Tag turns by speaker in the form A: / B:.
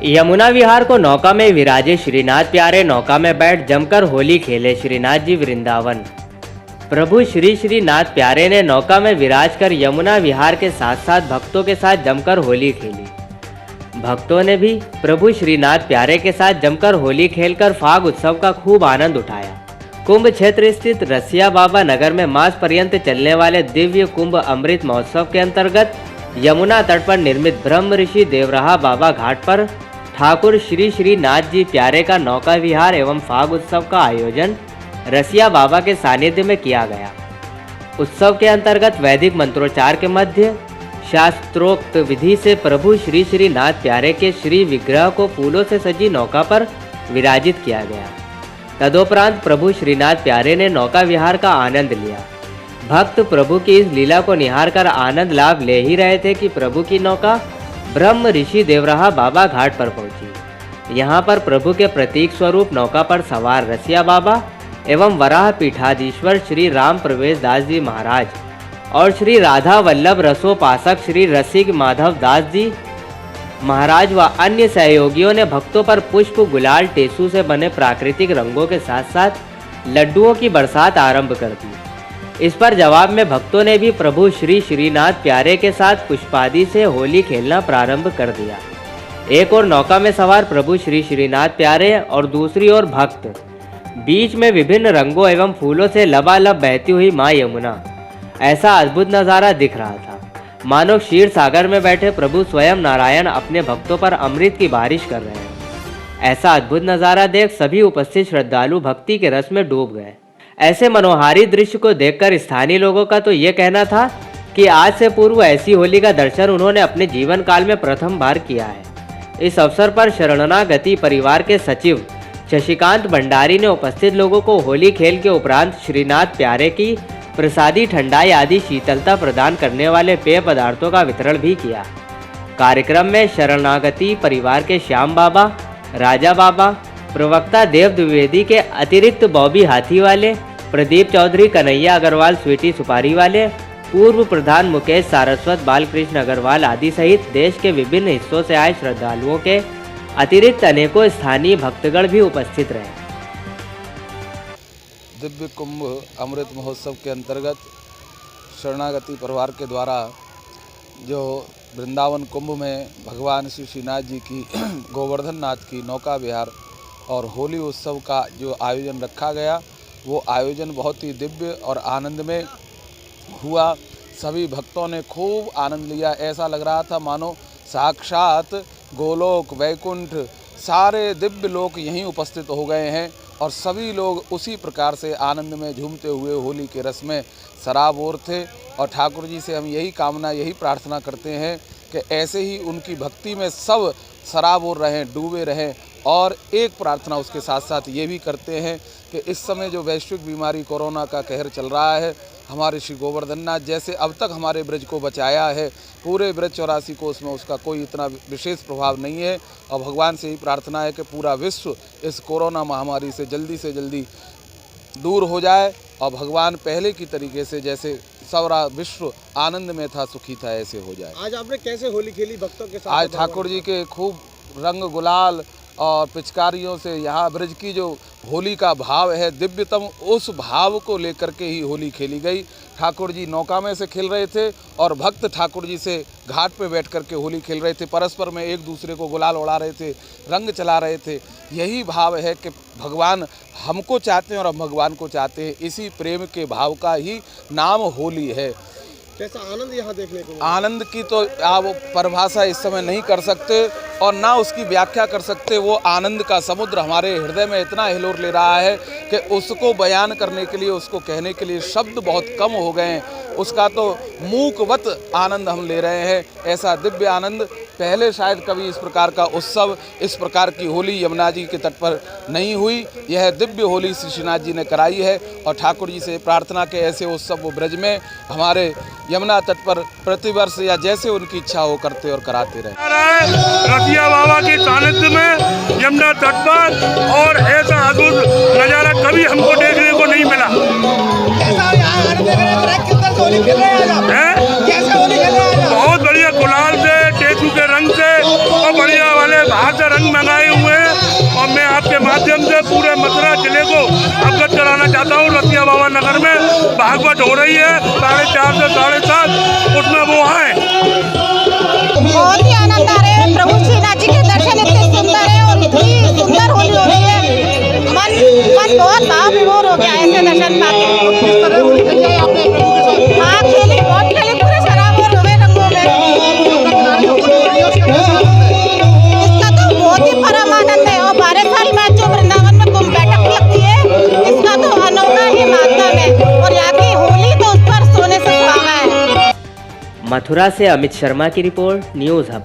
A: यमुना विहार को नौका में विराजे श्रीनाथ प्यारे नौका में बैठ जमकर होली खेले श्रीनाथ जी वृंदावन। प्रभु श्री श्रीनाथ प्यारे ने नौका में विराज कर यमुना विहार के साथ साथ भक्तों के साथ जमकर होली खेली। भक्तों ने भी प्रभु श्रीनाथ प्यारे के साथ जमकर होली खेलकर फाग उत्सव का खूब आनंद उठाया। कुंभ क्षेत्र स्थित रसिया बाबा नगर में मास पर्यंत चलने वाले दिव्य कुंभ अमृत महोत्सव के अंतर्गत यमुना तट पर निर्मित ब्रह्म ऋषि देवराहा बाबा घाट पर ठाकुर श्री श्रीनाथ जी प्यारे का नौका विहार एवं फाग उत्सव का आयोजन रसिया बाबा के सानिध्य में किया गया। उत्सव के अंतर्गत वैदिक मंत्रोच्चार के मध्य शास्त्रोक्त विधि से प्रभु श्री श्रीनाथ प्यारे के श्री विग्रह को फूलों से सजी नौका पर विराजित किया गया। तदोपरांत प्रभु श्रीनाथ प्यारे ने नौका विहार का आनंद लिया। भक्त प्रभु की इस लीला को निहार कर आनंद लाभ ले ही रहे थे कि प्रभु की नौका ब्रह्म ऋषि देवराहा बाबा घाट पर पहुंची। यहाँ पर प्रभु के प्रतीक स्वरूप नौका पर सवार रसिया बाबा एवं वराह पीठाधीश्वर श्री राम प्रवेश दास जी महाराज और श्री राधा वल्लभ रसोपासक श्री रसिक माधव दास जी महाराज व अन्य सहयोगियों ने भक्तों पर पुष्प गुलाल टेसू से बने प्राकृतिक रंगों के साथ साथ लड्डुओं की बरसात आरंभ कर दी। इस पर जवाब में भक्तों ने भी प्रभु श्री श्रीनाथ प्यारे के साथ पुष्पादि से होली खेलना प्रारंभ कर दिया। एक और नौका में सवार प्रभु श्री श्रीनाथ प्यारे और दूसरी ओर भक्त, बीच में विभिन्न रंगों एवं फूलों से लबालब बहती हुई माँ यमुना। ऐसा अद्भुत नज़ारा दिख रहा था मानो क्षीर सागर में बैठे प्रभु स्वयं नारायण अपने भक्तों पर अमृत की बारिश कर रहे हैं। ऐसा अद्भुत नज़ारा देख सभी उपस्थित श्रद्धालु भक्ति के रस में डूब गए। ऐसे मनोहारी दृश्य को देखकर स्थानीय लोगों का तो ये कहना था कि आज से पूर्व ऐसी होली का दर्शन उन्होंने अपने जीवन काल में प्रथम बार किया है। इस अवसर पर शरणागति परिवार के सचिव शशिकांत भंडारी ने उपस्थित लोगों को होली खेल के उपरांत श्रीनाथ प्यारे की प्रसादी ठंडाई आदि शीतलता प्रदान करने वाले पेय पदार्थों का वितरण भी किया। कार्यक्रम में शरणागति परिवार के श्याम बाबा, राजा बाबा, प्रवक्ता देव द्विवेदी के अतिरिक्त बॉबी हाथीवाले, प्रदीप चौधरी, कन्हैया अग्रवाल स्वीटी सुपारी वाले, पूर्व प्रधान मुकेश सारस्वत, बालकृष्ण अग्रवाल आदि सहित देश के विभिन्न हिस्सों से आए श्रद्धालुओं के अतिरिक्त अनेकों स्थानीय भक्तगण भी उपस्थित रहे।
B: दिव्य कुंभ अमृत महोत्सव के अंतर्गत शरणागति परिवार के द्वारा जो वृंदावन कुंभ में भगवान श्री श्रीनाथ जी की गोवर्धन नाथ की नौका विहार और होली उत्सव का जो आयोजन रखा गया, वो आयोजन बहुत ही दिव्य और आनंदमय हुआ। सभी भक्तों ने खूब आनंद लिया। ऐसा लग रहा था मानो साक्षात गोलोक वैकुंठ सारे दिव्य लोक यहीं उपस्थित हो गए हैं और सभी लोग उसी प्रकार से आनंद में झूमते हुए होली के रस में सराबोर थे। और ठाकुर जी से हम यही कामना, यही प्रार्थना करते हैं कि ऐसे ही उनकी भक्ति में सब सराबोर रहें, डूबे रहें। और एक प्रार्थना उसके साथ साथ ये भी करते हैं कि इस समय जो वैश्विक बीमारी कोरोना का कहर चल रहा है, हमारे श्री गोवर्धन नाथ जैसे अब तक हमारे ब्रज को बचाया है, पूरे ब्रज 84 कोस में उसका कोई इतना विशेष प्रभाव नहीं है। और भगवान से ही प्रार्थना है कि पूरा विश्व इस कोरोना महामारी से जल्दी दूर हो जाए और भगवान पहले की तरीके से जैसे सारा विश्व आनंद में था, सुखी था, ऐसे हो जाए।
C: आज आपने कैसे होली खेली भक्तों के साथ?
B: आज ठाकुर जी के खूब रंग गुलाल और पिचकारियों से यहाँ ब्रज की जो होली का भाव है दिव्यतम, उस भाव को लेकर के ही होली खेली गई। ठाकुर जी नौका में से खेल रहे थे और भक्त ठाकुर जी से घाट पे बैठ कर के होली खेल रहे थे, परस्पर में एक दूसरे को गुलाल उड़ा रहे थे, रंग चला रहे थे। यही भाव है कि भगवान हमको चाहते हैं और हम भगवान को चाहते हैं। इसी प्रेम के भाव का ही नाम होली है।
C: कैसा आनंद यहाँ देखने को?
B: आनंद की तो आप परिभाषा इस समय नहीं कर सकते और ना उसकी व्याख्या कर सकते। वो आनंद का समुद्र हमारे हृदय में इतना हिलोर ले रहा है कि उसको बयान करने के लिए, उसको कहने के लिए शब्द बहुत कम हो गए हैं। उसका तो मूकवत आनंद हम ले रहे हैं। ऐसा दिव्य आनंद पहले शायद कभी इस प्रकार का उत्सव, इस प्रकार की होली यमुना जी के तट पर नहीं हुई। यह दिव्य होली श्री श्रीनाथ जी ने कराई है और ठाकुर जी से प्रार्थना के ऐसे उत्सव वो ब्रज में हमारे यमुना तट पर प्रतिवर्ष या जैसे उनकी इच्छा हो करते और कराते रहे।
D: रसिया बाबा के सानिध्य में यमुना तट पर और ऐसा अद्भुत नज़ारा कभी हमको देखने को नहीं मिला। बहुत बढ़िया गुलाल से, टेसू के रंग से और बढ़िया वाले बाहर से रंग माध्यम से पूरे मथुरा जिले को अवगत कराना चाहता हूँ। रतिया बाबा नगर में भागवत हो रही है 4:30 से 7:30, उसमें वो आए।
E: बहुत ही आनंद आ रहे हैं। प्रभु श्रीनाथ जी के दर्शन इतने सुंदर है और इतनी सुंदर होली हो रही है, मन बहुत भाव विभोर हो गया ऐसे दर्शन पाके। हाँ, खेली बहुत खेली, पूरे शराब और हुए रंगों में। इसका तो बहुत ही परम आनंद है। और 12 साल में जो वृंदावन में कुंभ बैठक लगती है, इसका तो अनोखा ही माध्यम है। और यहाँ की होली तो उस पर सोने से सुहागा है।
A: मथुरा से अमित शर्मा की रिपोर्ट, न्यूज़ हब।